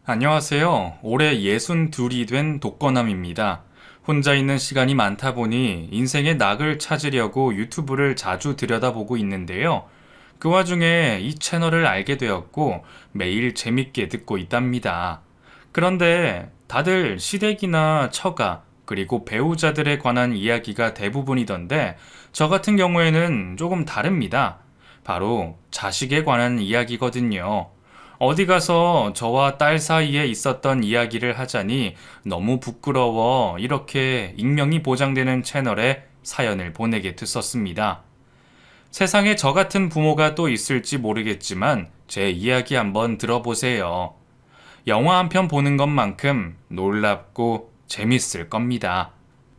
안녕하세요. 올해 62이 된 독거남입니다. 혼자 있는 시간이 많다 보니 인생의 낙을 찾으려고 유튜브를 자주 들여다보고 있는데요. 그 와중에 이 채널을 알게 되었고 매일 재밌게 듣고 있답니다. 그런데 다들 시댁이나 처가 그리고 배우자들에 관한 이야기가 대부분이던데 저 같은 경우에는 조금 다릅니다. 바로 자식에 관한 이야기거든요. 어디 가서 저와 딸 사이에 있었던 이야기를 하자니 너무 부끄러워 이렇게 익명이 보장되는 채널에 사연을 보내게 됐었습니다. 세상에 저 같은 부모가 또 있을지 모르겠지만 제 이야기 한번 들어보세요. 영화 한 편 보는 것만큼 놀랍고 재밌을 겁니다.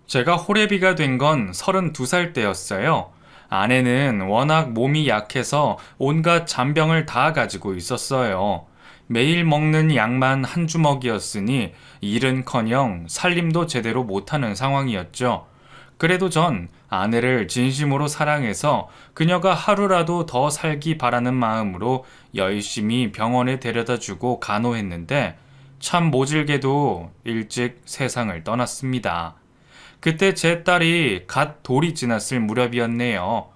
제가 호래비가 된 건 32살 때였어요. 아내는 워낙 몸이 약해서 온갖 잔병을 다 가지고 있었어요. 매일 먹는 약만 한 주먹이었으니 일은커녕 살림도 제대로 못하는 상황이었죠. 그래도 전 아내를 진심으로 사랑해서 그녀가 하루라도 더 살기 바라는 마음으로 열심히 병원에 데려다 주고 간호했는데 참 모질게도 일찍 세상을 떠났습니다. 그때 제 딸이 갓 돌이 지났을 무렵이었네요.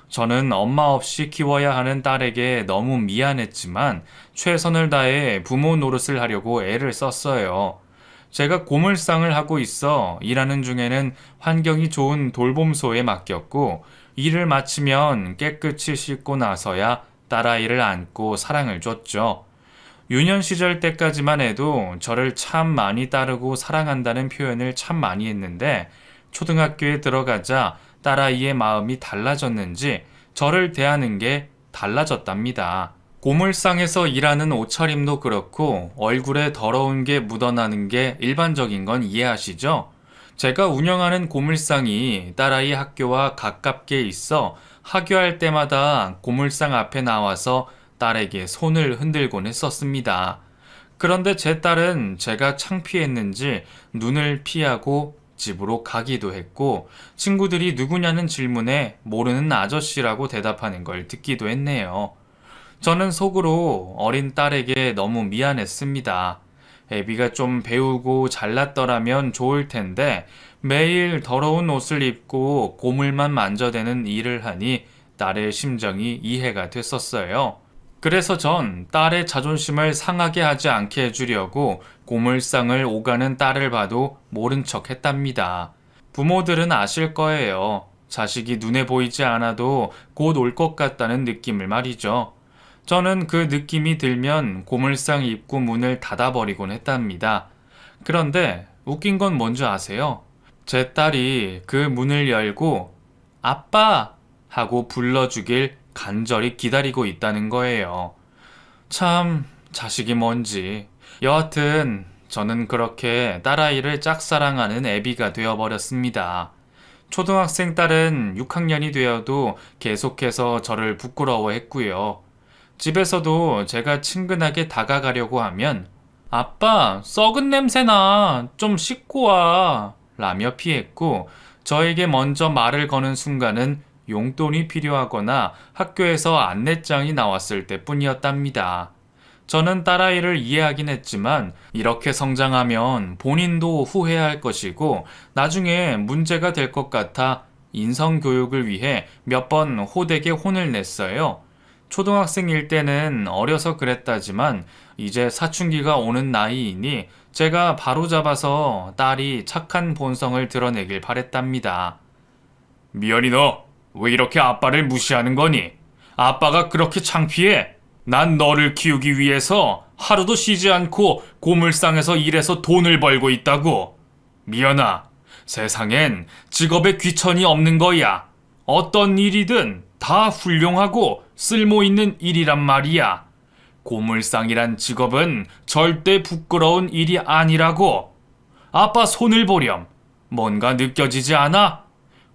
저는 엄마 없이 키워야 하는 딸에게 너무 미안했지만 최선을 다해 부모 노릇을 하려고 애를 썼어요. 제가 고물상을 하고 있어 일하는 중에는 환경이 좋은 돌봄소에 맡겼고 일을 마치면 깨끗이 씻고 나서야 딸아이를 안고 사랑을 줬죠. 유년 시절 때까지만 해도 저를 참 많이 따르고 사랑한다는 표현을 참 많이 했는데 초등학교에 들어가자 딸아이의 마음이 달라졌는지 저를 대하는 게 달라졌답니다. 고물상에서 일하는 옷차림도 그렇고 얼굴에 더러운 게 묻어나는 게 일반적인 건 이해하시죠? 제가 운영하는 고물상이 딸아이 학교와 가깝게 있어 하교할 때마다 고물상 앞에 나와서 딸에게 손을 흔들곤 했었습니다. 그런데 제 딸은 제가 창피했는지 눈을 피하고 집으로 가기도 했고 친구들이 누구냐는 질문에 모르는 아저씨라고 대답하는 걸 듣기도 했네요. 저는 속으로 어린 딸에게 너무 미안했습니다. 애비가 좀 배우고 잘났더라면 좋을 텐데 매일 더러운 옷을 입고 고물만 만져대는 일을 하니 딸의 심정이 이해가 됐었어요. 그래서 전 딸의 자존심을 상하게 하지 않게 해주려고 고물상을 오가는 딸을 봐도 모른 척 했답니다. 부모들은 아실 거예요. 자식이 눈에 보이지 않아도 곧 올 것 같다는 느낌을 말이죠. 저는 그 느낌이 들면 고물상 입구 문을 닫아버리곤 했답니다. 그런데 웃긴 건 뭔지 아세요? 제 딸이 그 문을 열고 아빠! 하고 불러주길 간절히 기다리고 있다는 거예요. 참, 자식이 뭔지. 여하튼, 저는 그렇게 딸아이를 짝사랑하는 애비가 되어버렸습니다. 초등학생 딸은 6학년이 되어도 계속해서 저를 부끄러워했고요. 집에서도 제가 친근하게 다가가려고 하면 아빠, 썩은 냄새나. 좀 씻고 와. 라며 피했고 저에게 먼저 말을 거는 순간은 용돈이 필요하거나 학교에서 안내장이 나왔을 때뿐이었답니다. 저는 딸아이를 이해하긴 했지만 이렇게 성장하면 본인도 후회할 것이고 나중에 문제가 될 것 같아 인성교육을 위해 몇 번 호되게 혼을 냈어요. 초등학생일 때는 어려서 그랬다지만 이제 사춘기가 오는 나이이니 제가 바로잡아서 딸이 착한 본성을 드러내길 바랬답니다. 미연이 너, 왜 이렇게 아빠를 무시하는 거니? 아빠가 그렇게 창피해? 난 너를 키우기 위해서 하루도 쉬지 않고 고물상에서 일해서 돈을 벌고 있다고. 미연아, 세상엔 직업에 귀천이 없는 거야. 어떤 일이든 다 훌륭하고 쓸모있는 일이란 말이야. 고물상이란 직업은 절대 부끄러운 일이 아니라고. 아빠 손을 보렴. 뭔가 느껴지지 않아?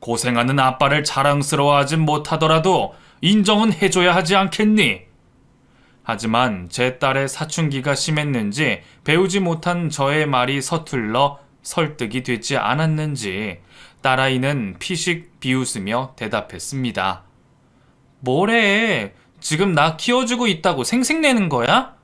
고생하는 아빠를 자랑스러워하진 못하더라도 인정은 해줘야 하지 않겠니? 하지만 제 딸의 사춘기가 심했는지 배우지 못한 저의 말이 서툴러 설득이 되지 않았는지 딸아이는 피식 비웃으며 대답했습니다. 뭐래? 지금 나 키워주고 있다고 생색내는 거야?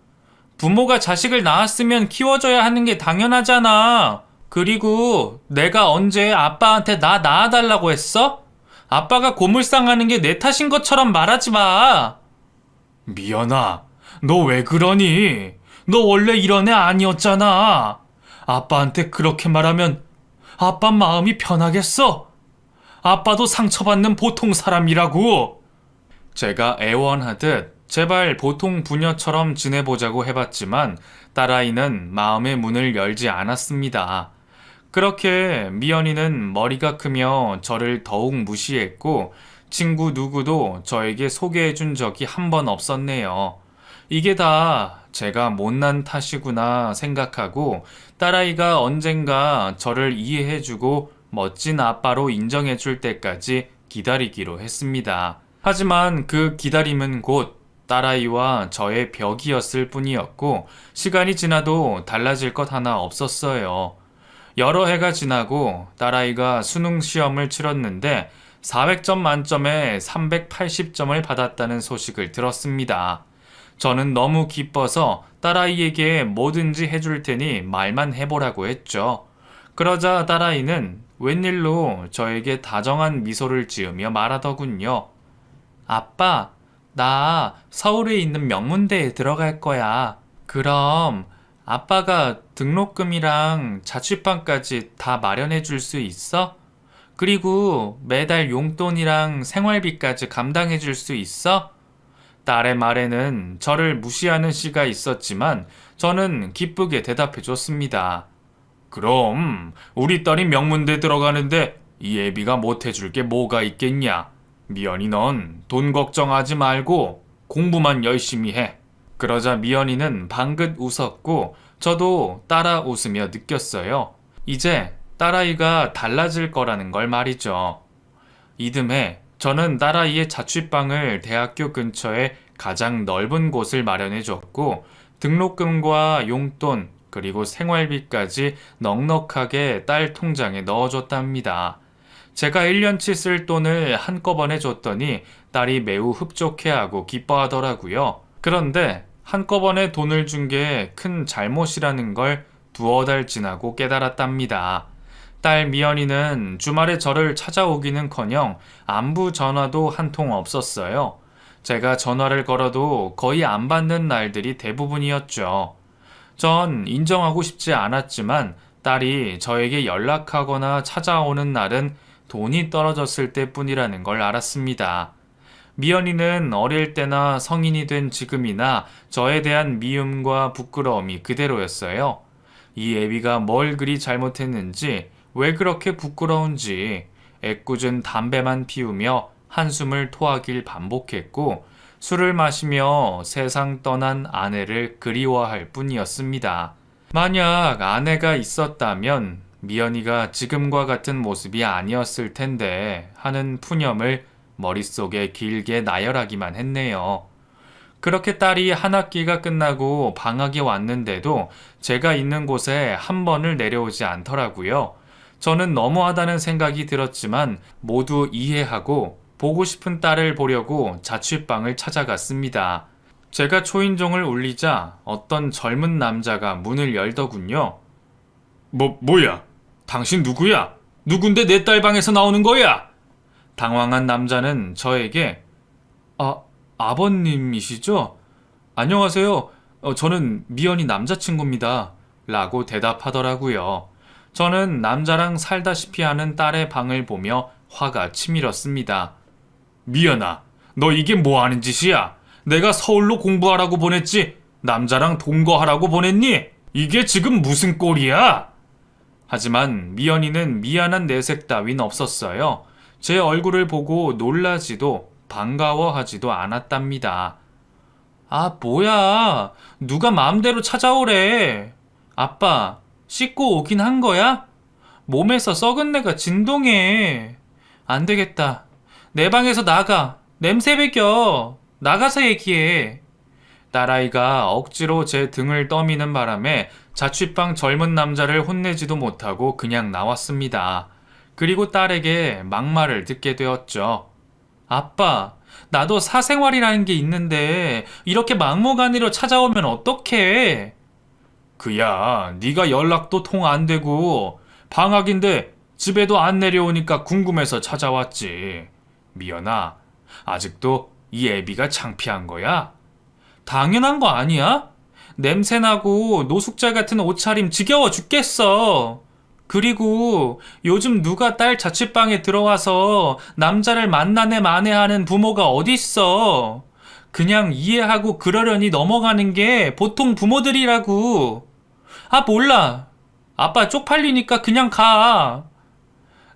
부모가 자식을 낳았으면 키워줘야 하는 게 당연하잖아. 그리고 내가 언제 아빠한테 나 낳아달라고 했어? 아빠가 고물상하는 게 내 탓인 것처럼 말하지 마. 미연아, 너 왜 그러니? 너 원래 이런 애 아니었잖아. 아빠한테 그렇게 말하면 아빠 마음이 편하겠어? 아빠도 상처받는 보통 사람이라고. 제가 애원하듯 제발 보통 부녀처럼 지내보자고 해봤지만 딸아이는 마음의 문을 열지 않았습니다. 그렇게 미연이는 머리가 크며 저를 더욱 무시했고 친구 누구도 저에게 소개해준 적이 한 번 없었네요. 이게 다 제가 못난 탓이구나 생각하고 딸아이가 언젠가 저를 이해해주고 멋진 아빠로 인정해줄 때까지 기다리기로 했습니다. 하지만 그 기다림은 곧 딸아이와 저의 벽이었을 뿐이었고 시간이 지나도 달라질 것 하나 없었어요. 여러 해가 지나고 딸아이가 수능 시험을 치렀는데 400점 만점에 380점을 받았다는 소식을 들었습니다. 저는 너무 기뻐서 딸아이에게 뭐든지 해줄 테니 말만 해보라고 했죠. 그러자 딸아이는 웬일로 저에게 다정한 미소를 지으며 말하더군요. 아빠, 나 서울에 있는 명문대에 들어갈 거야. 그럼 아빠가 등록금이랑 자취방까지 다 마련해 줄 수 있어? 그리고 매달 용돈이랑 생활비까지 감당해 줄 수 있어? 딸의 말에는 저를 무시하는 씨가 있었지만 저는 기쁘게 대답해 줬습니다. 그럼 우리 딸이 명문대 들어가는데 이 애비가 못 해줄 게 뭐가 있겠냐? 미연이 넌 돈 걱정하지 말고 공부만 열심히 해. 그러자 미연이는 방긋 웃었고 저도 따라 웃으며 느꼈어요. 이제 딸아이가 달라질 거라는 걸 말이죠. 이듬해 저는 딸아이의 자취방을 대학교 근처에 가장 넓은 곳을 마련해 줬고 등록금과 용돈 그리고 생활비까지 넉넉하게 딸 통장에 넣어줬답니다. 제가 1년치 쓸 돈을 한꺼번에 줬더니 딸이 매우 흡족해하고 기뻐하더라고요. 그런데 한꺼번에 돈을 준 게 큰 잘못이라는 걸 두어 달 지나고 깨달았답니다. 딸 미연이는 주말에 저를 찾아오기는커녕 안부 전화도 한 통 없었어요. 제가 전화를 걸어도 거의 안 받는 날들이 대부분이었죠. 전 인정하고 싶지 않았지만 딸이 저에게 연락하거나 찾아오는 날은 돈이 떨어졌을 때뿐이라는 걸 알았습니다. 미연이는 어릴 때나 성인이 된 지금이나 저에 대한 미움과 부끄러움이 그대로였어요. 이 애비가 뭘 그리 잘못했는지, 왜 그렇게 부끄러운지 애꿎은 담배만 피우며 한숨을 토하길 반복했고 술을 마시며 세상 떠난 아내를 그리워할 뿐이었습니다. 만약 아내가 있었다면 미연이가 지금과 같은 모습이 아니었을 텐데 하는 푸념을 머릿속에 길게 나열하기만 했네요. 그렇게 딸이 한 학기가 끝나고 방학이 왔는데도 제가 있는 곳에 한 번을 내려오지 않더라고요. 저는 너무하다는 생각이 들었지만 모두 이해하고 보고 싶은 딸을 보려고 자취방을 찾아갔습니다. 제가 초인종을 울리자 어떤 젊은 남자가 문을 열더군요. 뭐야? 당신 누구야? 누군데 내 딸 방에서 나오는 거야? 당황한 남자는 저에게 아버님이시죠? 안녕하세요. 저는 미연이 남자친구입니다. 라고 대답하더라고요. 저는 남자랑 살다시피 하는 딸의 방을 보며 화가 치밀었습니다. 미연아, 너 이게 뭐 하는 짓이야? 내가 서울로 공부하라고 보냈지 남자랑 동거하라고 보냈니? 이게 지금 무슨 꼴이야? 하지만 미연이는 미안한 내색 따윈 없었어요. 제 얼굴을 보고 놀라지도 반가워하지도 않았답니다. 아, 뭐야. 누가 마음대로 찾아오래. 아빠, 씻고 오긴 한 거야? 몸에서 썩은 내가 진동해. 안 되겠다. 내 방에서 나가. 냄새 배겨. 나가서 얘기해. 딸아이가 억지로 제 등을 떠미는 바람에 자취방 젊은 남자를 혼내지도 못하고 그냥 나왔습니다. 그리고 딸에게 막말을 듣게 되었죠. 아빠, 나도 사생활이라는 게 있는데 이렇게 막무가내로 찾아오면 어떡해? 그야, 네가 연락도 통 안 되고 방학인데 집에도 안 내려오니까 궁금해서 찾아왔지. 미연아, 아직도 이 애비가 창피한 거야? 당연한 거 아니야? 냄새나고 노숙자 같은 옷차림 지겨워 죽겠어. 그리고 요즘 누가 딸 자취방에 들어와서 남자를 만나네 마네하는 부모가 어딨어. 그냥 이해하고 그러려니 넘어가는 게 보통 부모들이라고. 아, 몰라. 아빠 쪽팔리니까 그냥 가.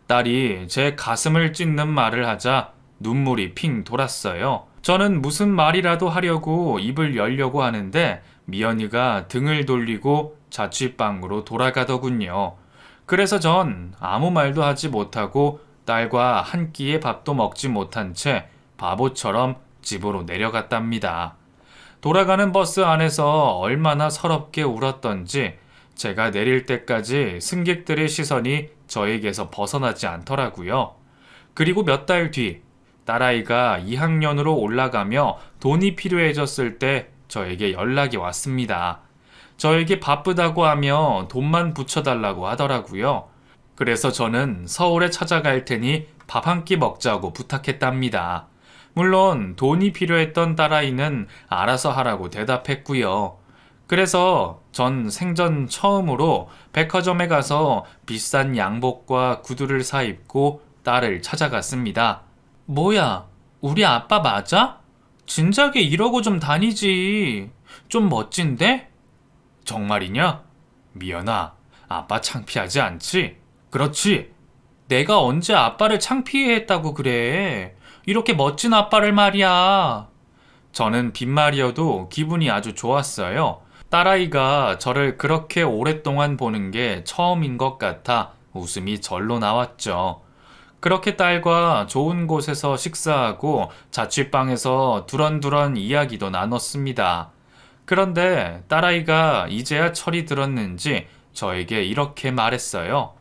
딸이 제 가슴을 찢는 말을 하자 눈물이 핑 돌았어요. 저는 무슨 말이라도 하려고 입을 열려고 하는데 미연이가 등을 돌리고 자취방으로 돌아가더군요. 그래서 전 아무 말도 하지 못하고 딸과 한 끼의 밥도 먹지 못한 채 바보처럼 집으로 내려갔답니다. 돌아가는 버스 안에서 얼마나 서럽게 울었던지 제가 내릴 때까지 승객들의 시선이 저에게서 벗어나지 않더라고요. 그리고 몇 달 뒤, 딸아이가 2학년으로 올라가며 돈이 필요해졌을 때 저에게 연락이 왔습니다. 저에게 바쁘다고 하며 돈만 붙여달라고 하더라고요. 그래서 저는 서울에 찾아갈 테니 밥 한 끼 먹자고 부탁했답니다. 물론 돈이 필요했던 딸아이는 알아서 하라고 대답했고요. 그래서 전 생전 처음으로 백화점에 가서 비싼 양복과 구두를 사 입고 딸을 찾아갔습니다. 뭐야, 우리 아빠 맞아? 진작에 이러고 좀 다니지. 좀 멋진데? 정말이냐? 미연아, 아빠 창피하지 않지? 그렇지. 내가 언제 아빠를 창피해 했다고 그래. 이렇게 멋진 아빠를 말이야. 저는 빈말이어도 기분이 아주 좋았어요. 딸아이가 저를 그렇게 오랫동안 보는 게 처음인 것 같아 웃음이 절로 나왔죠. 그렇게 딸과 좋은 곳에서 식사하고 자취방에서 두런두런 이야기도 나눴습니다. 그런데 딸아이가 이제야 철이 들었는지 저에게 이렇게 말했어요.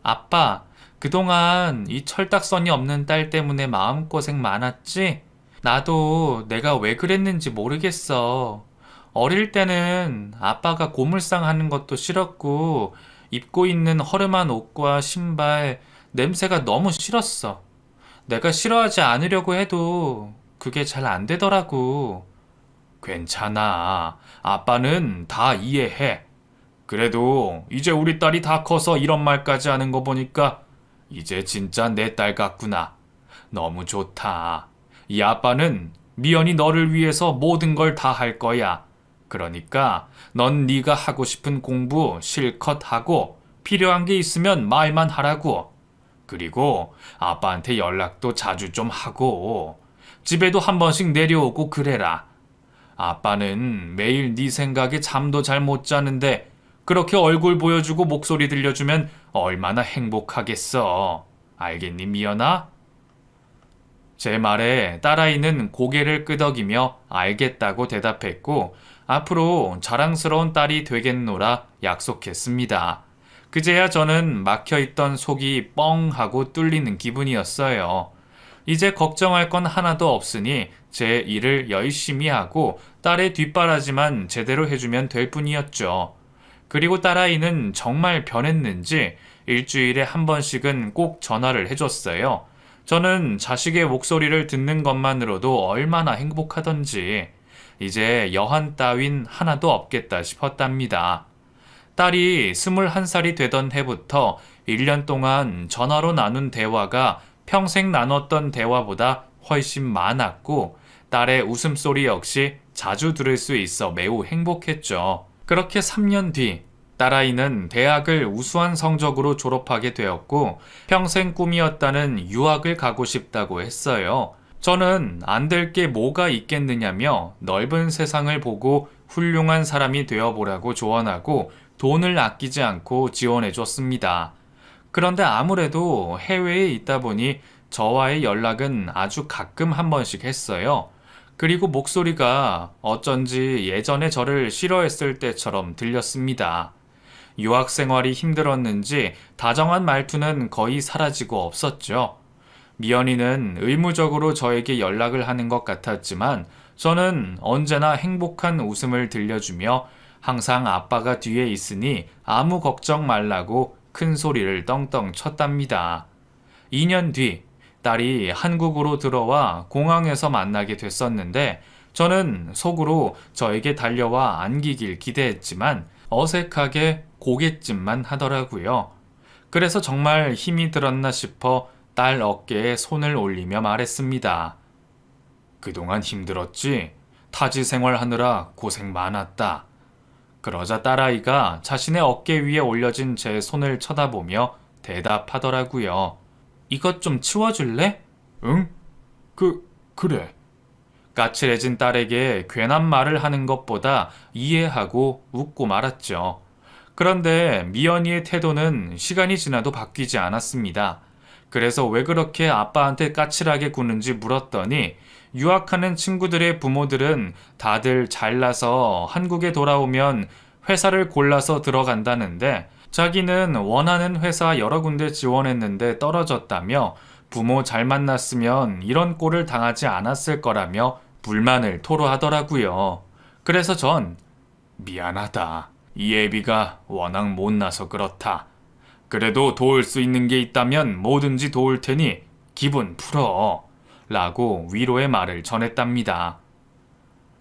아빠, 그동안 이 철딱서니 없는 딸 때문에 마음고생 많았지? 나도 내가 왜 그랬는지 모르겠어. 어릴 때는 아빠가 고물상 하는 것도 싫었고, 입고 있는 허름한 옷과 신발, 냄새가 너무 싫었어. 내가 싫어하지 않으려고 해도 그게 잘 안 되더라고. 괜찮아. 아빠는 다 이해해. 그래도 이제 우리 딸이 다 커서 이런 말까지 하는 거 보니까 이제 진짜 내 딸 같구나. 너무 좋다. 이 아빠는 미연이 너를 위해서 모든 걸 다 할 거야. 그러니까 넌 네가 하고 싶은 공부 실컷 하고 필요한 게 있으면 말만 하라고. 그리고 아빠한테 연락도 자주 좀 하고 집에도 한 번씩 내려오고 그래라. 아빠는 매일 네 생각에 잠도 잘 못 자는데 그렇게 얼굴 보여주고 목소리 들려주면 얼마나 행복하겠어. 알겠니, 미연아? 제 말에 딸아이는 고개를 끄덕이며 알겠다고 대답했고 앞으로 자랑스러운 딸이 되겠노라 약속했습니다. 그제야 저는 막혀있던 속이 뻥 하고 뚫리는 기분이었어요. 이제 걱정할 건 하나도 없으니 제 일을 열심히 하고 딸의 뒷바라지만 제대로 해주면 될 뿐이었죠. 그리고 딸아이는 정말 변했는지 일주일에 한 번씩은 꼭 전화를 해줬어요. 저는 자식의 목소리를 듣는 것만으로도 얼마나 행복하던지 이제 여한 따윈 하나도 없겠다 싶었답니다. 딸이 21살이 되던 해부터 1년 동안 전화로 나눈 대화가 평생 나눴던 대화보다 훨씬 많았고 딸의 웃음소리 역시 자주 들을 수 있어 매우 행복했죠. 그렇게 3년 뒤 딸아이는 대학을 우수한 성적으로 졸업하게 되었고 평생 꿈이었다는 유학을 가고 싶다고 했어요. 저는 안 될 게 뭐가 있겠느냐며 넓은 세상을 보고 훌륭한 사람이 되어보라고 조언하고 돈을 아끼지 않고 지원해 줬습니다. 그런데 아무래도 해외에 있다 보니 저와의 연락은 아주 가끔 한 번씩 했어요. 그리고 목소리가 어쩐지 예전에 저를 싫어했을 때처럼 들렸습니다. 유학 생활이 힘들었는지 다정한 말투는 거의 사라지고 없었죠. 미연이는 의무적으로 저에게 연락을 하는 것 같았지만 저는 언제나 행복한 웃음을 들려주며 항상 아빠가 뒤에 있으니 아무 걱정 말라고 큰 소리를 떵떵 쳤답니다. 2년 뒤 딸이 한국으로 들어와 공항에서 만나게 됐었는데 저는 속으로 저에게 달려와 안기길 기대했지만 어색하게 고갯짓만 하더라고요. 그래서 정말 힘이 들었나 싶어 딸 어깨에 손을 올리며 말했습니다. 그동안 힘들었지? 타지 생활하느라 고생 많았다. 그러자 딸아이가 자신의 어깨 위에 올려진 제 손을 쳐다보며 대답하더라고요. 이것 좀 치워줄래? 응? 그래. 까칠해진 딸에게 괜한 말을 하는 것보다 이해하고 웃고 말았죠. 그런데 미연이의 태도는 시간이 지나도 바뀌지 않았습니다. 그래서 왜 그렇게 아빠한테 까칠하게 구는지 물었더니 유학하는 친구들의 부모들은 다들 잘나서 한국에 돌아오면 회사를 골라서 들어간다는데 자기는 원하는 회사 여러 군데 지원했는데 떨어졌다며 부모 잘 만났으면 이런 꼴을 당하지 않았을 거라며 불만을 토로하더라고요. 그래서 전 미안하다. 이 애비가 워낙 못나서 그렇다. 그래도 도울 수 있는 게 있다면 뭐든지 도울 테니 기분 풀어. 라고 위로의 말을 전했답니다.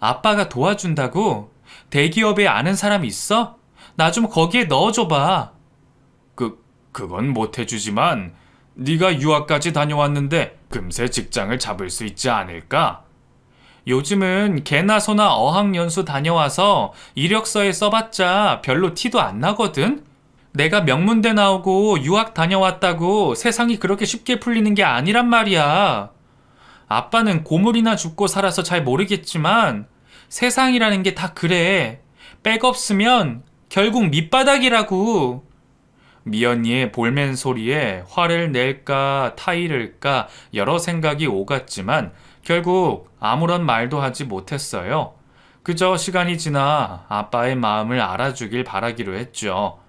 아빠가 도와준다고? 대기업에 아는 사람 있어? 나 좀 거기에 넣어줘봐. 그건 못 해주지만 네가 유학까지 다녀왔는데 금세 직장을 잡을 수 있지 않을까? 요즘은 개나 소나 어학연수 다녀와서 이력서에 써봤자 별로 티도 안 나거든? 내가 명문대 나오고 유학 다녀왔다고 세상이 그렇게 쉽게 풀리는 게 아니란 말이야. 아빠는 고물이나 죽고 살아서 잘 모르겠지만 세상이라는 게 다 그래. 백 없으면 결국 밑바닥이라고. 미연이의 볼멘 소리에 화를 낼까 타이를까 여러 생각이 오갔지만 결국 아무런 말도 하지 못했어요. 그저 시간이 지나 아빠의 마음을 알아주길 바라기로 했죠.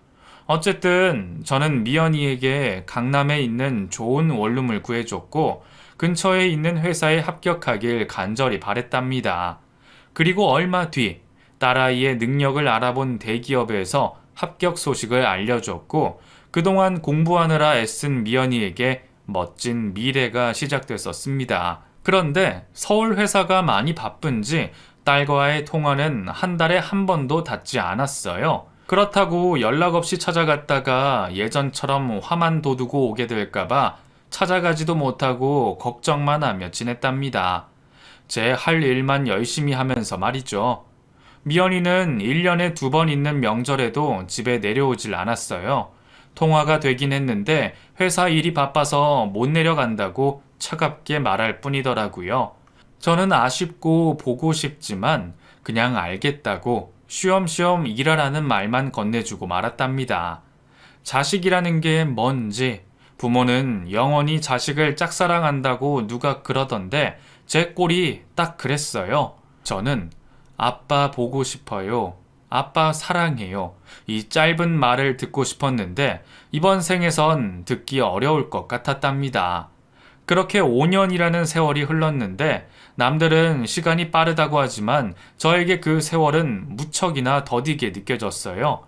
어쨌든 저는 미연이에게 강남에 있는 좋은 원룸을 구해줬고 근처에 있는 회사에 합격하길 간절히 바랬답니다. 그리고 얼마 뒤 딸아이의 능력을 알아본 대기업에서 합격 소식을 알려줬고 그동안 공부하느라 애쓴 미연이에게 멋진 미래가 시작됐었습니다. 그런데 서울 회사가 많이 바쁜지 딸과의 통화는 한 달에 한 번도 닿지 않았어요. 그렇다고 연락 없이 찾아갔다가 예전처럼 화만 돋우고 오게 될까봐 찾아가지도 못하고 걱정만 하며 지냈답니다. 제 할 일만 열심히 하면서 말이죠. 미연이는 1년에 2번 있는 명절에도 집에 내려오질 않았어요. 통화가 되긴 했는데 회사 일이 바빠서 못 내려간다고 차갑게 말할 뿐이더라고요. 저는 아쉽고 보고 싶지만 그냥 알겠다고 쉬엄쉬엄 일하라는 말만 건네주고 말았답니다. 자식이라는 게 뭔지 부모는 영원히 자식을 짝사랑한다고 누가 그러던데 제 꼴이 딱 그랬어요. 저는 아빠 보고 싶어요. 아빠 사랑해요. 이 짧은 말을 듣고 싶었는데 이번 생에선 듣기 어려울 것 같았답니다. 그렇게 5년이라는 세월이 흘렀는데 남들은 시간이 빠르다고 하지만 저에게 그 세월은 무척이나 더디게 느껴졌어요.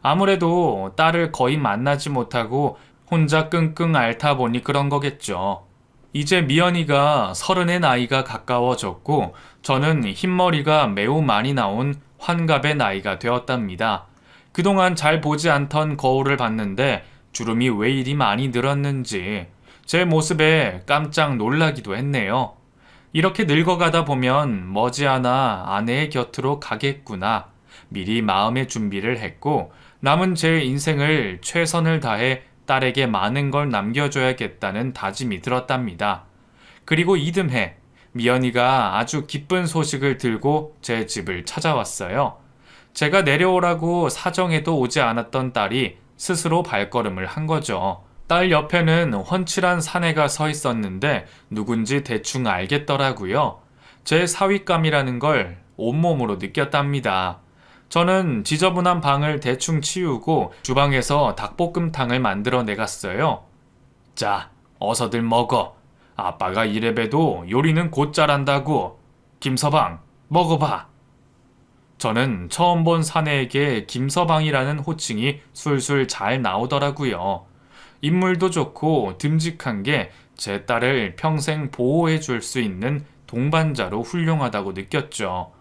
아무래도 딸을 거의 만나지 못하고 혼자 끙끙 앓다 보니 그런 거겠죠. 이제 미연이가 30의 나이가 가까워졌고 저는 흰머리가 매우 많이 나온 환갑의 나이가 되었답니다. 그동안 잘 보지 않던 거울을 봤는데 주름이 왜 이리 많이 늘었는지 제 모습에 깜짝 놀라기도 했네요. 이렇게 늙어가다 보면 머지않아 아내의 곁으로 가겠구나. 미리 마음의 준비를 했고 남은 제 인생을 최선을 다해 딸에게 많은 걸 남겨줘야겠다는 다짐이 들었답니다. 그리고 이듬해 미연이가 아주 기쁜 소식을 들고 제 집을 찾아왔어요. 제가 내려오라고 사정해도 오지 않았던 딸이 스스로 발걸음을 한 거죠. 딸 옆에는 훤칠한 사내가 서 있었는데 누군지 대충 알겠더라고요. 제 사윗감이라는 걸 온몸으로 느꼈답니다. 저는 지저분한 방을 대충 치우고 주방에서 닭볶음탕을 만들어 내갔어요. 자, 어서들 먹어. 아빠가 이래봬도 요리는 곧 잘한다고. 김서방, 먹어봐. 저는 처음 본 사내에게 김서방이라는 호칭이 술술 잘 나오더라고요. 인물도 좋고 듬직한 게 제 딸을 평생 보호해 줄 수 있는 동반자로 훌륭하다고 느꼈죠.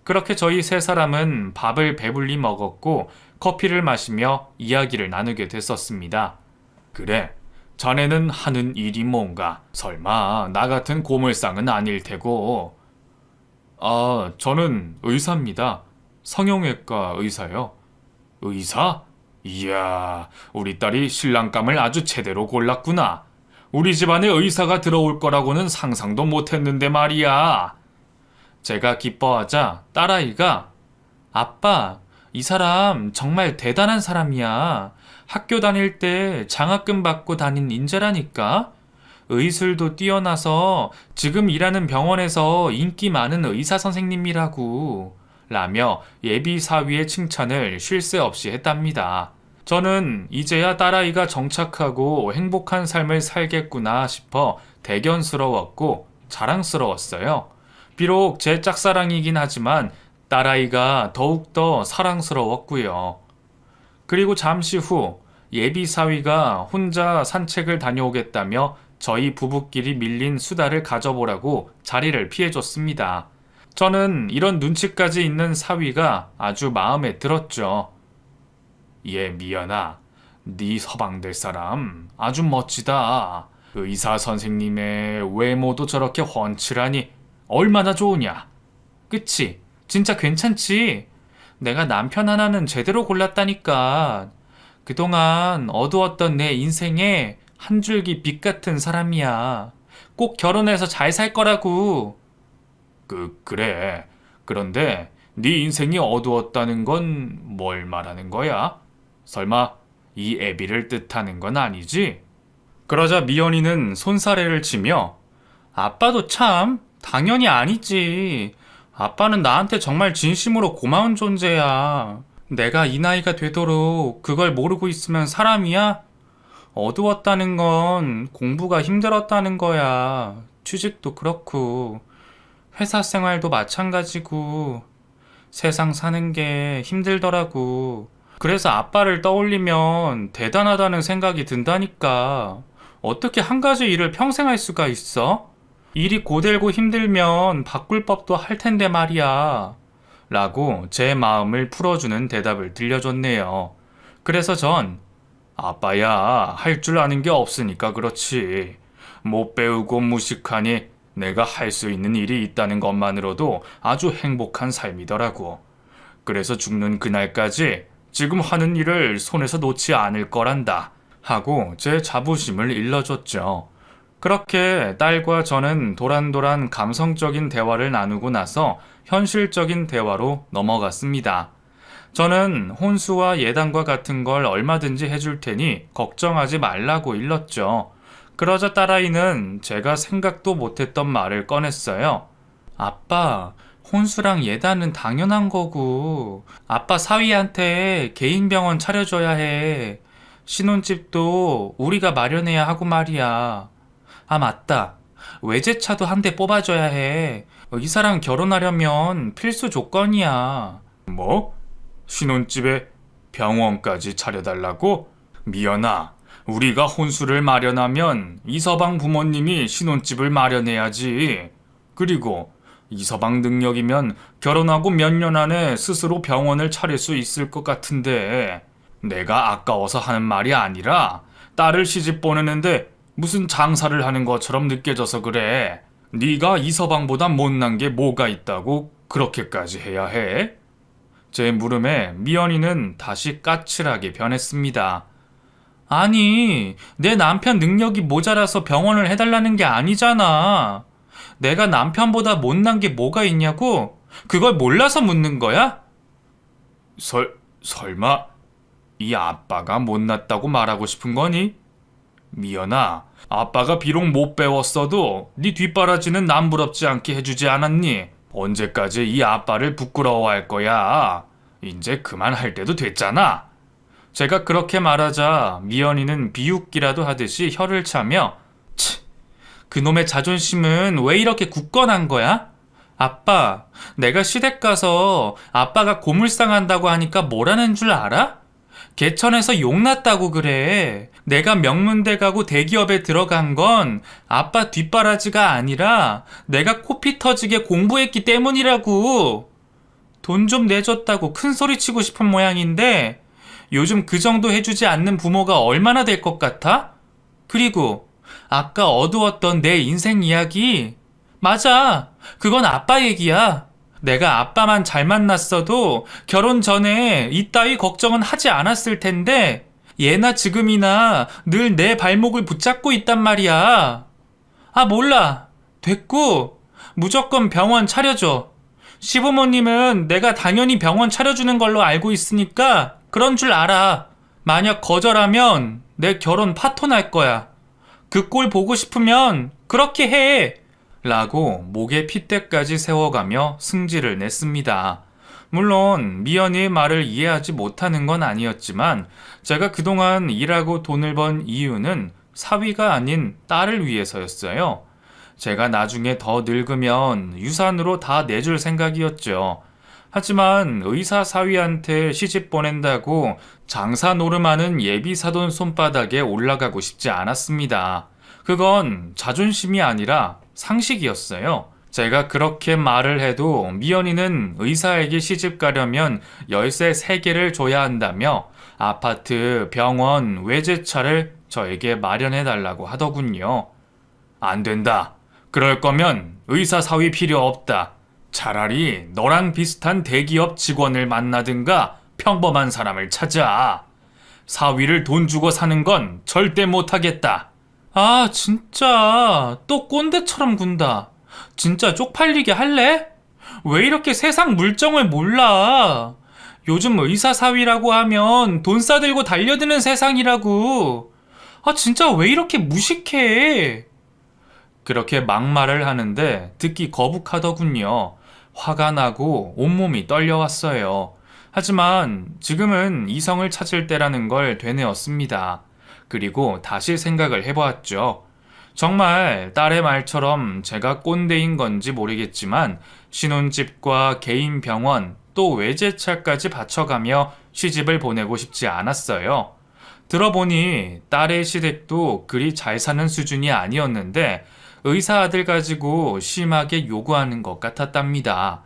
그렇게 저희 세 사람은 밥을 배불리 먹었고 커피를 마시며 이야기를 나누게 됐었습니다. 그래, 자네는 하는 일이 뭔가? 설마 나 같은 고물상은 아닐 테고. 아, 저는 의사입니다. 성형외과 의사요. 의사? 이야, 우리 딸이 신랑감을 아주 제대로 골랐구나. 우리 집안에 의사가 들어올 거라고는 상상도 못했는데 말이야. 제가 기뻐하자 딸아이가 아빠, 이 사람 정말 대단한 사람이야. 학교 다닐 때 장학금 받고 다닌 인재라니까. 의술도 뛰어나서 지금 일하는 병원에서 인기 많은 의사 선생님이라고. 라며 예비 사위의 칭찬을 쉴 새 없이 했답니다. 저는 이제야 딸아이가 정착하고 행복한 삶을 살겠구나 싶어 대견스러웠고 자랑스러웠어요. 비록 제 짝사랑이긴 하지만 딸아이가 더욱더 사랑스러웠고요. 그리고 잠시 후 예비 사위가 혼자 산책을 다녀오겠다며 저희 부부끼리 밀린 수다를 가져보라고 자리를 피해줬습니다. 저는 이런 눈치까지 있는 사위가 아주 마음에 들었죠. 얘 미연아, 네 서방 될 사람 아주 멋지다. 의사 선생님의 외모도 저렇게 훤칠하니 얼마나 좋으냐. 그치? 진짜 괜찮지? 내가 남편 하나는 제대로 골랐다니까. 그동안 어두웠던 내 인생에 한 줄기 빛 같은 사람이야. 꼭 결혼해서 잘 살 거라고. 그래. 그런데 네 인생이 어두웠다는 건 뭘 말하는 거야? 설마 이 애비를 뜻하는 건 아니지? 그러자 미연이는 손사래를 치며 아빠도 참 당연히 아니지. 아빠는 나한테 정말 진심으로 고마운 존재야. 내가 이 나이가 되도록 그걸 모르고 있으면 사람이야? 어두웠다는 건 공부가 힘들었다는 거야. 취직도 그렇고 회사 생활도 마찬가지고 세상 사는 게 힘들더라고. 그래서 아빠를 떠올리면 대단하다는 생각이 든다니까. 어떻게 한 가지 일을 평생 할 수가 있어? 일이 고되고 힘들면 바꿀 법도 할 텐데 말이야. 라고 제 마음을 풀어주는 대답을 들려줬네요. 그래서 전 아빠야, 할 줄 아는 게 없으니까 그렇지. 못 배우고 무식하니 내가 할 수 있는 일이 있다는 것만으로도 아주 행복한 삶이더라고. 그래서 죽는 그날까지 지금 하는 일을 손에서 놓지 않을 거란다. 하고 제 자부심을 일러줬죠. 그렇게 딸과 저는 도란도란 감성적인 대화를 나누고 나서 현실적인 대화로 넘어갔습니다. 저는 혼수와 예단과 같은 걸 얼마든지 해줄 테니 걱정하지 말라고 일렀죠. 그러자 딸아이는 제가 생각도 못했던 말을 꺼냈어요. 아빠, 혼수랑 예단은 당연한 거고 아빠 사위한테 개인 병원 차려줘야 해. 신혼집도 우리가 마련해야 하고 말이야. 아, 맞다. 외제차도 한 대 뽑아줘야 해. 이사랑 결혼하려면 필수 조건이야. 뭐? 신혼집에 병원까지 차려달라고? 미연아, 우리가 혼수를 마련하면 이서방 부모님이 신혼집을 마련해야지. 그리고 이서방 능력이면 결혼하고 몇 년 안에 스스로 병원을 차릴 수 있을 것 같은데 내가 아까워서 하는 말이 아니라 딸을 시집 보내는데 무슨 장사를 하는 것처럼 느껴져서 그래. 네가 이서방보다 못난 게 뭐가 있다고 그렇게까지 해야 해? 제 물음에 미연이는 다시 까칠하게 변했습니다. 아니, 내 남편 능력이 모자라서 병원을 해달라는 게 아니잖아. 내가 남편보다 못난 게 뭐가 있냐고? 그걸 몰라서 묻는 거야? 설마 이 아빠가 못났다고 말하고 싶은 거니? 미연아, 아빠가 비록 못 배웠어도 네 뒷바라지는 남부럽지 않게 해주지 않았니? 언제까지 이 아빠를 부끄러워할 거야? 이제 그만할 때도 됐잖아. 제가 그렇게 말하자 미연이는 비웃기라도 하듯이 혀를 차며 그놈의 자존심은 왜 이렇게 굳건한 거야? 아빠, 내가 시댁 가서 아빠가 고물상 한다고 하니까 뭐라는 줄 알아? 개천에서 용났다고 그래. 내가 명문대 가고 대기업에 들어간 건 아빠 뒷바라지가 아니라 내가 코피 터지게 공부했기 때문이라고. 돈 좀 내줬다고 큰 소리 치고 싶은 모양인데 요즘 그 정도 해주지 않는 부모가 얼마나 될 것 같아? 그리고 아까 어두웠던 내 인생 이야기, 맞아. 그건 아빠 얘기야. 내가 아빠만 잘 만났어도 결혼 전에 이따위 걱정은 하지 않았을 텐데 예나 지금이나 늘 내 발목을 붙잡고 있단 말이야. 아, 몰라. 됐고 무조건 병원 차려줘. 시부모님은 내가 당연히 병원 차려주는 걸로 알고 있으니까 그런 줄 알아. 만약 거절하면 내 결혼 파토 날 거야. 그 꼴 보고 싶으면 그렇게 해. 라고 목에 핏대까지 세워가며 승질을 냈습니다. 물론 미연이의 말을 이해하지 못하는 건 아니었지만 제가 그동안 일하고 돈을 번 이유는 사위가 아닌 딸을 위해서였어요. 제가 나중에 더 늙으면 유산으로 다 내줄 생각이었죠. 하지만 의사 사위한테 시집 보낸다고 장사 노름하는 예비 사돈 손바닥에 올라가고 싶지 않았습니다. 그건 자존심이 아니라 상식이었어요. 제가 그렇게 말을 해도 미연이는 의사에게 시집 가려면 열쇠 3개를 줘야 한다며 아파트, 병원, 외제차를 저에게 마련해 달라고 하더군요. 안 된다. 그럴 거면 의사 사위 필요 없다. 차라리 너랑 비슷한 대기업 직원을 만나든가 평범한 사람을 찾아. 사위를 돈 주고 사는 건 절대 못하겠다. 아, 진짜 또 꼰대처럼 군다. 진짜 쪽팔리게 할래? 왜 이렇게 세상 물정을 몰라? 요즘 의사 사위라고 하면 돈 싸들고 달려드는 세상이라고. 아, 진짜 왜 이렇게 무식해? 그렇게 막말을 하는데 듣기 거북하더군요. 화가 나고 온몸이 떨려왔어요. 하지만 지금은 이성을 찾을 때라는 걸 되뇌었습니다. 그리고 다시 생각을 해보았죠. 정말 딸의 말처럼 제가 꼰대인 건지 모르겠지만 신혼집과 개인 병원 또 외제차까지 바쳐가며 시집을 보내고 싶지 않았어요. 들어보니 딸의 시댁도 그리 잘 사는 수준이 아니었는데 의사 아들 가지고 심하게 요구하는 것 같았답니다.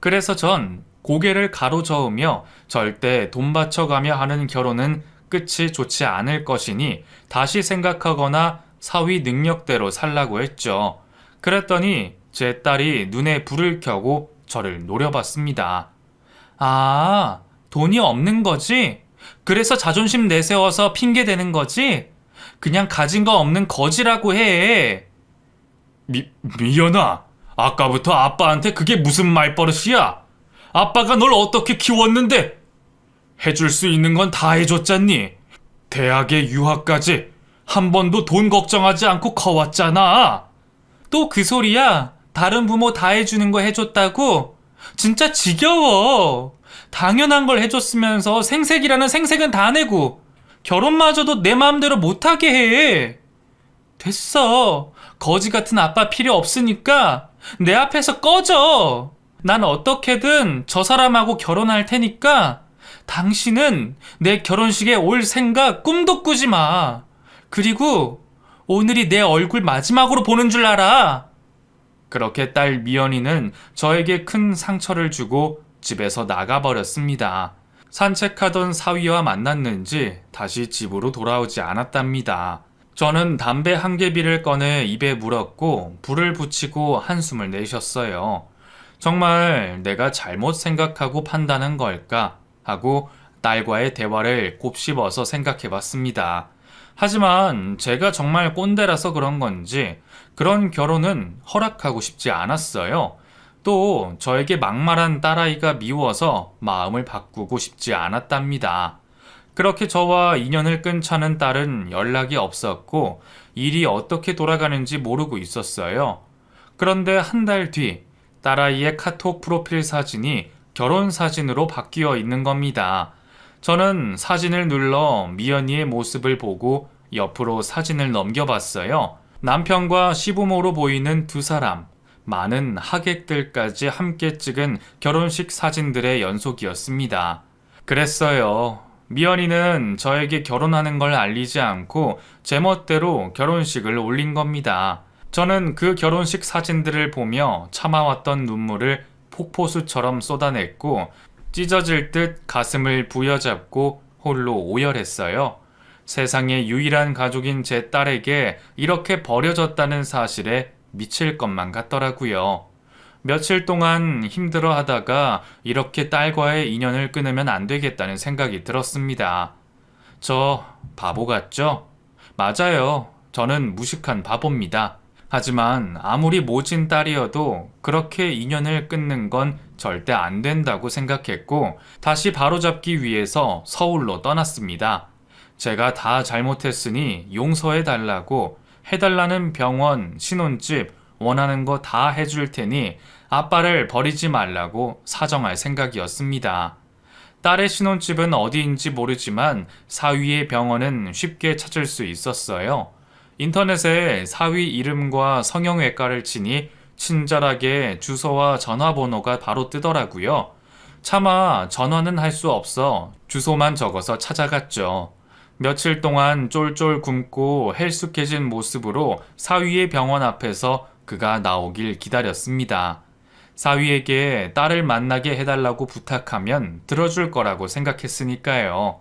그래서 전 고개를 가로저으며 절대 돈 바쳐가며 하는 결혼은 끝이 좋지 않을 것이니 다시 생각하거나 사위 능력대로 살라고 했죠. 그랬더니 제 딸이 눈에 불을 켜고 저를 노려봤습니다. 아, 돈이 없는 거지? 그래서 자존심 내세워서 핑계대는 거지? 그냥 가진 거 없는 거지라고 해. 미연아, 아까부터 아빠한테 그게 무슨 말버릇이야? 아빠가 널 어떻게 키웠는데? 해줄 수 있는 건 다 해줬잖니. 대학에 유학까지 한 번도 돈 걱정하지 않고 커왔잖아. 또 그 소리야? 다른 부모 다 해주는 거 해줬다고? 진짜 지겨워. 당연한 걸 해줬으면서 생색이라는 생색은 다 내고 결혼마저도 내 마음대로 못하게 해. 됐어. 거지 같은 아빠 필요 없으니까 내 앞에서 꺼져. 난 어떻게든 저 사람하고 결혼할 테니까 당신은 내 결혼식에 올 생각 꿈도 꾸지 마. 그리고 오늘이 내 얼굴 마지막으로 보는 줄 알아. 그렇게 딸 미연이는 저에게 큰 상처를 주고 집에서 나가버렸습니다. 산책하던 사위와 만났는지 다시 집으로 돌아오지 않았답니다. 저는 담배 한 개비를 꺼내 입에 물었고 불을 붙이고 한숨을 내쉬었어요. 정말 내가 잘못 생각하고 판단한 걸까 하고 딸과의 대화를 곱씹어서 생각해 봤습니다. 하지만 제가 정말 꼰대라서 그런 건지 그런 결혼은 허락하고 싶지 않았어요. 또 저에게 막말한 딸아이가 미워서 마음을 바꾸고 싶지 않았답니다. 그렇게 저와 인연을 끈 차는 딸은 연락이 없었고 일이 어떻게 돌아가는지 모르고 있었어요. 그런데 한 달 뒤 딸아이의 카톡 프로필 사진이 결혼 사진으로 바뀌어 있는 겁니다. 저는 사진을 눌러 미연이의 모습을 보고 옆으로 사진을 넘겨봤어요. 남편과 시부모로 보이는 두 사람, 많은 하객들까지 함께 찍은 결혼식 사진들의 연속이었습니다. 그랬어요. 미연이는 저에게 결혼하는 걸 알리지 않고 제멋대로 결혼식을 올린 겁니다. 저는 그 결혼식 사진들을 보며 참아왔던 눈물을 폭포수처럼 쏟아냈고 찢어질 듯 가슴을 부여잡고 홀로 오열했어요. 세상에 유일한 가족인 제 딸에게 이렇게 버려졌다는 사실에 미칠 것만 같더라고요. 며칠 동안 힘들어 하다가 이렇게 딸과의 인연을 끊으면 안 되겠다는 생각이 들었습니다. 저 바보 같죠? 맞아요. 저는 무식한 바보입니다. 하지만 아무리 모진 딸이어도 그렇게 인연을 끊는 건 절대 안 된다고 생각했고 다시 바로잡기 위해서 서울로 떠났습니다. 제가 다 잘못했으니 용서해 달라고 해달라는 병원, 신혼집, 원하는 거 다 해줄 테니 아빠를 버리지 말라고 사정할 생각이었습니다. 딸의 신혼집은 어디인지 모르지만 사위의 병원은 쉽게 찾을 수 있었어요. 인터넷에 사위 이름과 성형외과를 치니 친절하게 주소와 전화번호가 바로 뜨더라고요. 차마 전화는 할 수 없어 주소만 적어서 찾아갔죠. 며칠 동안 쫄쫄 굶고 헬쑥해진 모습으로 사위의 병원 앞에서 그가 나오길 기다렸습니다. 사위에게 딸을 만나게 해달라고 부탁하면 들어줄 거라고 생각했으니까요.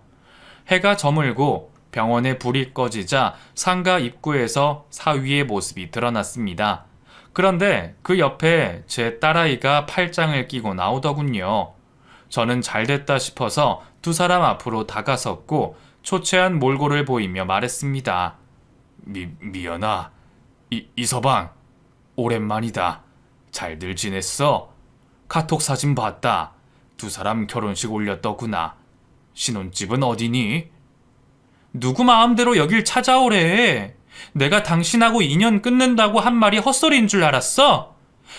해가 저물고 병원에 불이 꺼지자 상가 입구에서 사위의 모습이 드러났습니다. 그런데 그 옆에 제 딸아이가 팔짱을 끼고 나오더군요. 저는 잘됐다 싶어서 두 사람 앞으로 다가섰고 초췌한 몰골을 보이며 말했습니다. 미연아, 이서방, 오랜만이다. 잘들 지냈어? 카톡 사진 봤다. 두 사람 결혼식 올렸더구나. 신혼집은 어디니? 누구 마음대로 여길 찾아오래. 내가 당신하고 인연 끊는다고 한 말이 헛소리인 줄 알았어?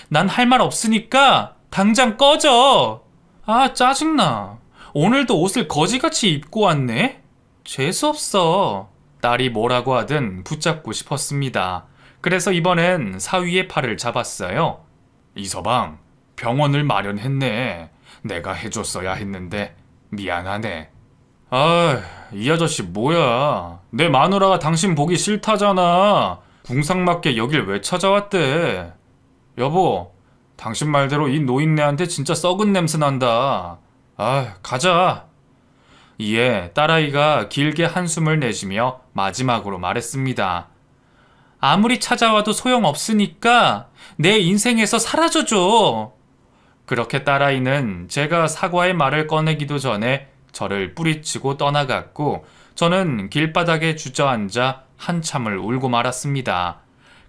난 할 말 없으니까 당장 꺼져. 아, 짜증나. 오늘도 옷을 거지같이 입고 왔네? 재수없어. 딸이 뭐라고 하든 붙잡고 싶었습니다. 그래서 이번엔 사위의 팔을 잡았어요. 이서방, 병원을 마련했네. 내가 해줬어야 했는데 미안하네. 아, 이 아저씨 뭐야. 내 마누라가 당신 보기 싫다잖아. 궁상맞게 여길 왜 찾아왔대. 여보, 당신 말대로 이 노인네한테 진짜 썩은 냄새 난다. 아, 가자. 이에 딸아이가 길게 한숨을 내쉬며 마지막으로 말했습니다. 아무리 찾아와도 소용없으니까 내 인생에서 사라져줘. 그렇게 딸아이는 제가 사과의 말을 꺼내기도 전에 저를 뿌리치고 떠나갔고 저는 길바닥에 주저앉아 한참을 울고 말았습니다.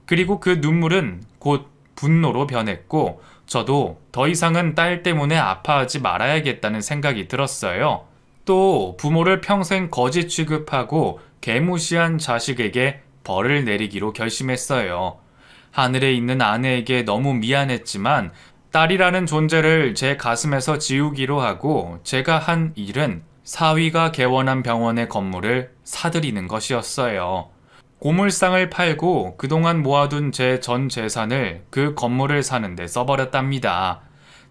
그리고 그 눈물은 곧 분노로 변했고 저도 더 이상은 딸 때문에 아파하지 말아야겠다는 생각이 들었어요. 또 부모를 평생 거지 취급하고 개무시한 자식에게 벌을 내리기로 결심했어요. 하늘에 있는 아내에게 너무 미안했지만 딸이라는 존재를 제 가슴에서 지우기로 하고 제가 한 일은 사위가 개원한 병원의 건물을 사들이는 것이었어요. 고물상을 팔고 그동안 모아둔 제 전 재산을 그 건물을 사는데 써버렸답니다.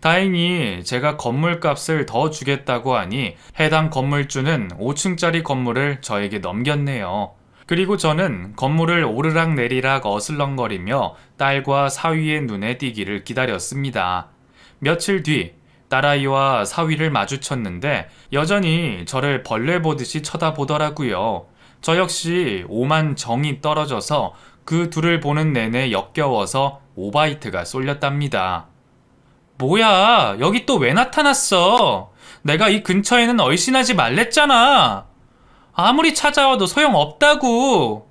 다행히 제가 건물값을 더 주겠다고 하니 해당 건물주는 5층짜리 건물을 저에게 넘겼네요. 그리고 저는 건물을 오르락 내리락 어슬렁거리며 딸과 사위의 눈에 띄기를 기다렸습니다. 며칠 뒤 딸아이와 사위를 마주쳤는데 여전히 저를 벌레 보듯이 쳐다보더라고요. 저 역시 오만 정이 떨어져서 그 둘을 보는 내내 역겨워서 오바이트가 쏠렸답니다. 뭐야, 여기 또 왜 나타났어? 내가 이 근처에는 얼씬하지 말랬잖아. 아무리 찾아와도 소용없다고.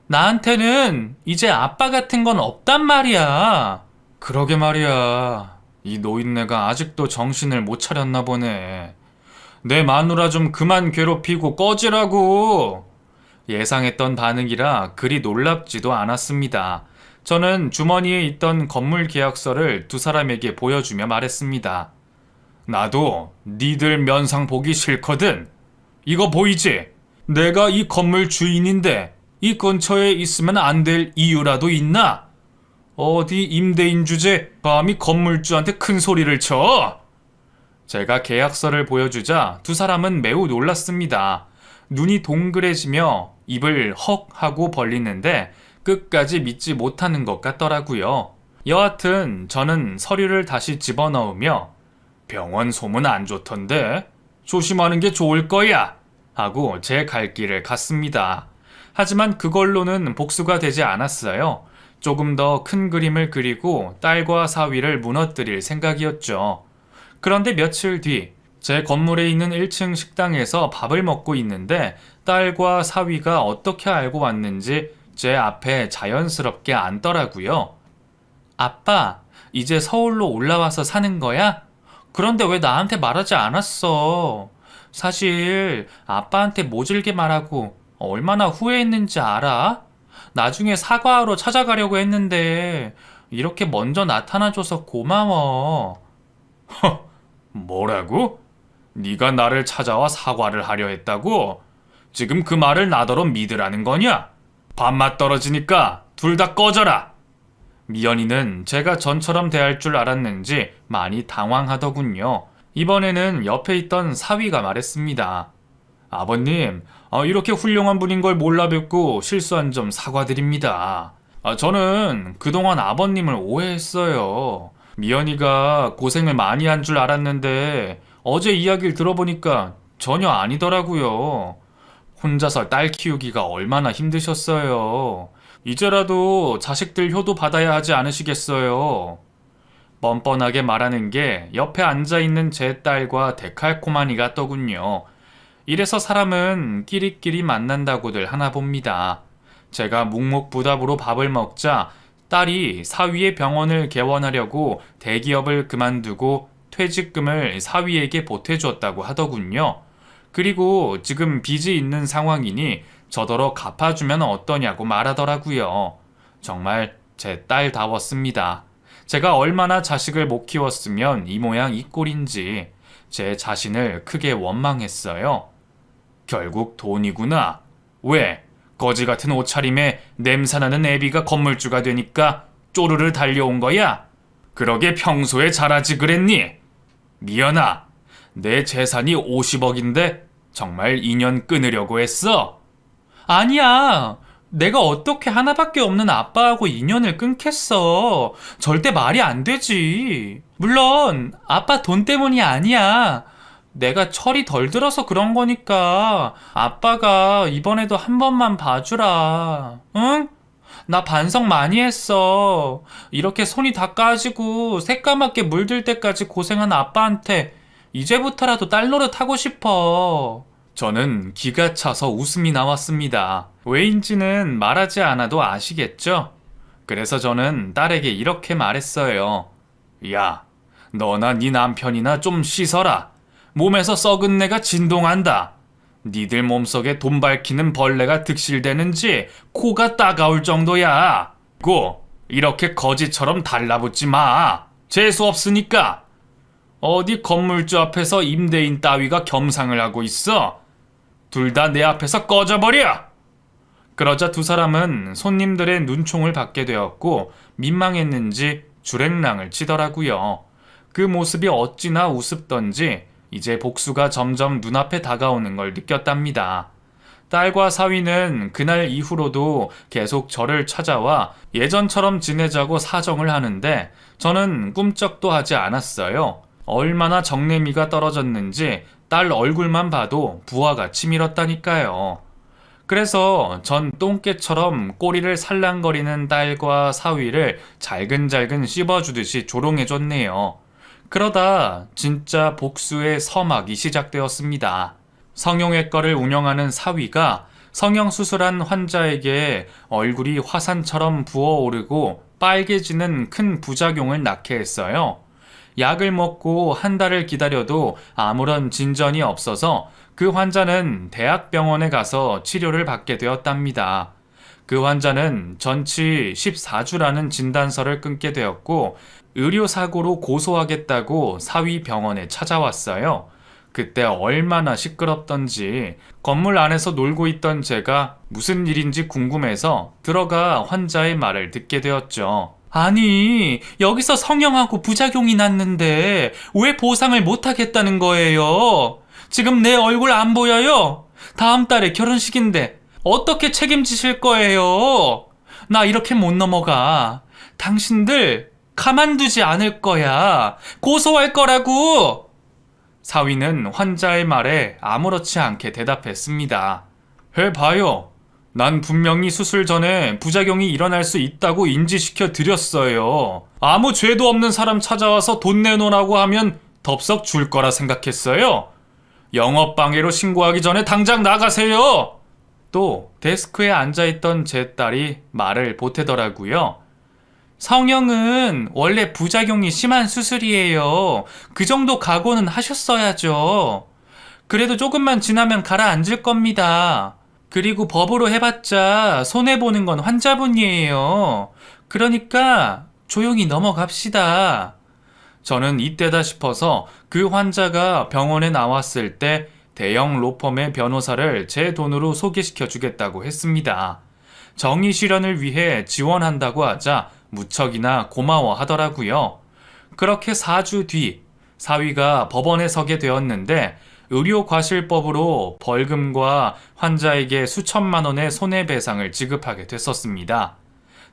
나한테는 이제 아빠 같은 건 없단 말이야. 그러게 말이야. 이 노인네가 아직도 정신을 못 차렸나 보네. 내 마누라 좀 그만 괴롭히고 꺼지라고. 예상했던 반응이라 그리 놀랍지도 않았습니다. 저는 주머니에 있던 건물 계약서를 두 사람에게 보여주며 말했습니다. 나도 니들 면상 보기 싫거든. 이거 보이지? 내가 이 건물 주인인데 이 근처에 있으면 안 될 이유라도 있나? 어디 임대인 주제 감히 건물주한테 큰 소리를 쳐? 제가 계약서를 보여주자 두 사람은 매우 놀랐습니다. 눈이 동그래지며 입을 헉 하고 벌리는데 끝까지 믿지 못하는 것 같더라고요. 여하튼 저는 서류를 다시 집어넣으며 병원 소문 안 좋던데 조심하는 게 좋을 거야 하고 제 갈 길을 갔습니다. 하지만 그걸로는 복수가 되지 않았어요. 조금 더 큰 그림을 그리고 딸과 사위를 무너뜨릴 생각이었죠. 그런데 며칠 뒤 제 건물에 있는 1층 식당에서 밥을 먹고 있는데 딸과 사위가 어떻게 알고 왔는지 제 앞에 자연스럽게 앉더라고요. 아빠, 이제 서울로 올라와서 사는 거야? 그런데 왜 나한테 말하지 않았어? 사실 아빠한테 모질게 말하고 얼마나 후회했는지 알아? 나중에 사과하러 찾아가려고 했는데 이렇게 먼저 나타나줘서 고마워. 허, 뭐라고? 네가 나를 찾아와 사과를 하려 했다고? 지금 그 말을 나더러 믿으라는 거냐? 밥맛 떨어지니까 둘 다 꺼져라. 미연이는 제가 전처럼 대할 줄 알았는지 많이 당황하더군요. 이번에는 옆에 있던 사위가 말했습니다. 아버님, 이렇게 훌륭한 분인 걸 몰라 뵙고 실수한 점 사과드립니다. 저는 그동안 아버님을 오해했어요. 미연이가 고생을 많이 한 줄 알았는데 어제 이야기를 들어보니까 전혀 아니더라고요. 혼자서 딸 키우기가 얼마나 힘드셨어요. 이제라도 자식들 효도 받아야 하지 않으시겠어요. 뻔뻔하게 말하는 게 옆에 앉아있는 제 딸과 데칼코마니가 떠군요. 이래서 사람은 끼리끼리 만난다고들 하나 봅니다. 제가 묵묵부답으로 밥을 먹자 딸이 사위의 병원을 개원하려고 대기업을 그만두고 퇴직금을 사위에게 보태줬다고 하더군요. 그리고 지금 빚이 있는 상황이니 저더러 갚아주면 어떠냐고 말하더라고요. 정말 제 딸다웠습니다. 제가 얼마나 자식을 못 키웠으면 이 모양 이 꼴인지 제 자신을 크게 원망했어요. 결국 돈이구나. 왜? 거지 같은 옷차림에 냄새나는 애비가 건물주가 되니까 쪼르르 달려온 거야? 그러게 평소에 잘하지 그랬니? 미연아, 내 재산이 50억인데 정말 인연 끊으려고 했어? 아니야. 내가 어떻게 하나밖에 없는 아빠하고 인연을 끊겠어. 절대 말이 안 되지. 물론 아빠 돈 때문이 아니야. 내가 철이 덜 들어서 그런 거니까 아빠가 이번에도 한 번만 봐주라. 응? 나 반성 많이 했어. 이렇게 손이 다 까지고 새까맣게 물들 때까지 고생한 아빠한테 이제부터라도 딸 노릇 하고 싶어. 저는 기가 차서 웃음이 나왔습니다. 왜인지는 말하지 않아도 아시겠죠? 그래서 저는 딸에게 이렇게 말했어요. 야, 너나 네 남편이나 좀 씻어라. 몸에서 썩은 내가 진동한다. 니들 몸속에 돈 밝히는 벌레가 득실되는지 코가 따가울 정도야. 고 이렇게 거지처럼 달라붙지 마. 재수 없으니까. 어디 건물주 앞에서 임대인 따위가 겸상을 하고 있어. 둘 다 내 앞에서 꺼져버려. 그러자 두 사람은 손님들의 눈총을 받게 되었고 민망했는지 주랭랑을 치더라고요. 그 모습이 어찌나 우습던지 이제 복수가 점점 눈앞에 다가오는 걸 느꼈답니다. 딸과 사위는 그날 이후로도 계속 저를 찾아와 예전처럼 지내자고 사정을 하는데 저는 꿈쩍도 하지 않았어요. 얼마나 정내미가 떨어졌는지 딸 얼굴만 봐도 부하가 치밀었다니까요. 그래서 전 똥개처럼 꼬리를 살랑거리는 딸과 사위를 잘근잘근 씹어주듯이 조롱해줬네요. 그러다 진짜 복수의 서막이 시작되었습니다. 성형외과를 운영하는 사위가 성형수술한 환자에게 얼굴이 화산처럼 부어오르고 빨개지는 큰 부작용을 낳게 했어요. 약을 먹고 한 달을 기다려도 아무런 진전이 없어서 그 환자는 대학병원에 가서 치료를 받게 되었답니다. 그 환자는 전치 14주라는 진단서를 끊게 되었고 의료사고로 고소하겠다고 사위 병원에 찾아왔어요. 그때 얼마나 시끄럽던지 건물 안에서 놀고 있던 제가 무슨 일인지 궁금해서 들어가 환자의 말을 듣게 되었죠. 아니, 여기서 성형하고 부작용이 났는데 왜 보상을 못하겠다는 거예요? 지금 내 얼굴 안 보여요? 다음 달에 결혼식인데 어떻게 책임지실 거예요? 나 이렇게 못 넘어가. 당신들 가만두지 않을 거야. 고소할 거라고! 사위는 환자의 말에 아무렇지 않게 대답했습니다. 해봐요. 난 분명히 수술 전에 부작용이 일어날 수 있다고 인지시켜 드렸어요. 아무 죄도 없는 사람 찾아와서 돈 내놓으라고 하면 덥석 줄 거라 생각했어요. 영업방해로 신고하기 전에 당장 나가세요. 또 데스크에 앉아있던 제 딸이 말을 보태더라고요. 성형은 원래 부작용이 심한 수술이에요. 그 정도 각오는 하셨어야죠. 그래도 조금만 지나면 가라앉을 겁니다. 그리고 법으로 해봤자 손해보는 건 환자분이에요. 그러니까 조용히 넘어갑시다. 저는 이때다 싶어서 그 환자가 병원에 나왔을 때 대형 로펌의 변호사를 제 돈으로 소개시켜 주겠다고 했습니다. 정의 실현을 위해 지원한다고 하자 무척이나 고마워하더라고요. 그렇게 4주 뒤 사위가 법원에 서게 되었는데 의료과실법으로 벌금과 환자에게 수천만 원의 손해배상을 지급하게 됐었습니다.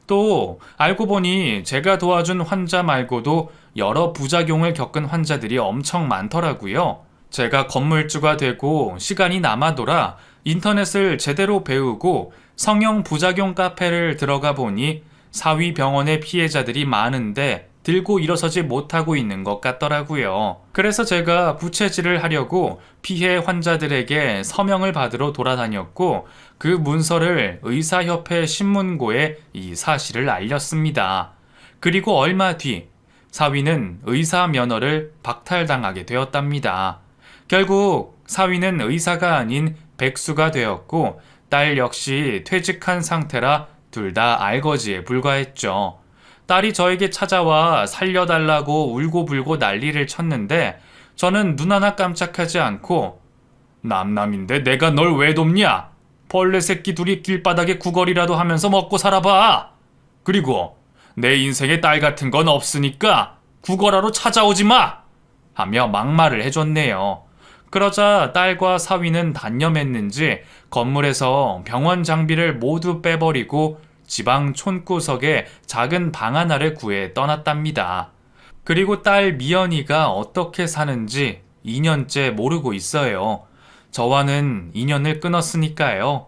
또 알고 보니 제가 도와준 환자 말고도 여러 부작용을 겪은 환자들이 엄청 많더라고요. 제가 건물주가 되고 시간이 남아돌아 인터넷을 제대로 배우고 성형 부작용 카페를 들어가 보니 사위 병원의 피해자들이 많은데 들고 일어서지 못하고 있는 것 같더라고요. 그래서 제가 부채질을 하려고 피해 환자들에게 서명을 받으러 돌아다녔고 그 문서를 의사협회 신문고에 이 사실을 알렸습니다. 그리고 얼마 뒤 사위는 의사 면허를 박탈당하게 되었답니다. 결국 사위는 의사가 아닌 백수가 되었고 딸 역시 퇴직한 상태라 둘 다 알거지에 불과했죠. 딸이 저에게 찾아와 살려달라고 울고불고 난리를 쳤는데 저는 눈 하나 깜짝하지 않고 남남인데 내가 널 왜 돕냐? 벌레 새끼 둘이 길바닥에 구걸이라도 하면서 먹고 살아봐. 그리고 내 인생에 딸 같은 건 없으니까 구걸하러 찾아오지 마! 하며 막말을 해줬네요. 그러자 딸과 사위는 단념했는지 건물에서 병원 장비를 모두 빼버리고 지방 촌구석에 작은 방 하나를 구해 떠났답니다. 그리고 딸 미연이가 어떻게 사는지 2년째 모르고 있어요. 저와는 인연을 끊었으니까요.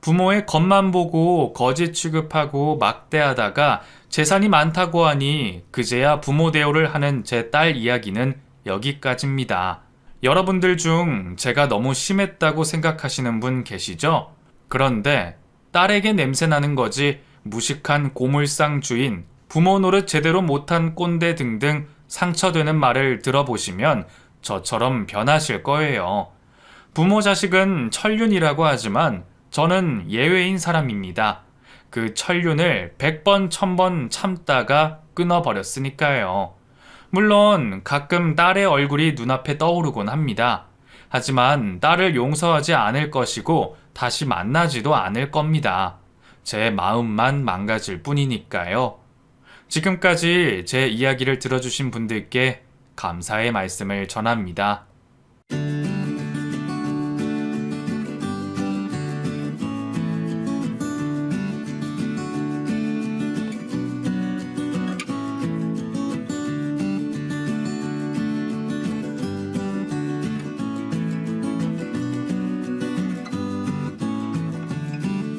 부모의 겉만 보고 거짓 취급하고 막대하다가 재산이 많다고 하니 그제야 부모 대우를 하는 제 딸 이야기는 여기까지입니다. 여러분들 중 제가 너무 심했다고 생각하시는 분 계시죠? 그런데 딸에게 냄새나는 거지 무식한 고물상 주인, 부모 노릇 제대로 못한 꼰대 등등 상처되는 말을 들어보시면 저처럼 변하실 거예요. 부모 자식은 천륜이라고 하지만 저는 예외인 사람입니다. 그 천륜을 100번, 1000번 참다가 끊어버렸으니까요. 물론 가끔 딸의 얼굴이 눈앞에 떠오르곤 합니다. 하지만 딸을 용서하지 않을 것이고 다시 만나지도 않을 겁니다. 제 마음만 망가질 뿐이니까요. 지금까지 제 이야기를 들어주신 분들께 감사의 말씀을 전합니다.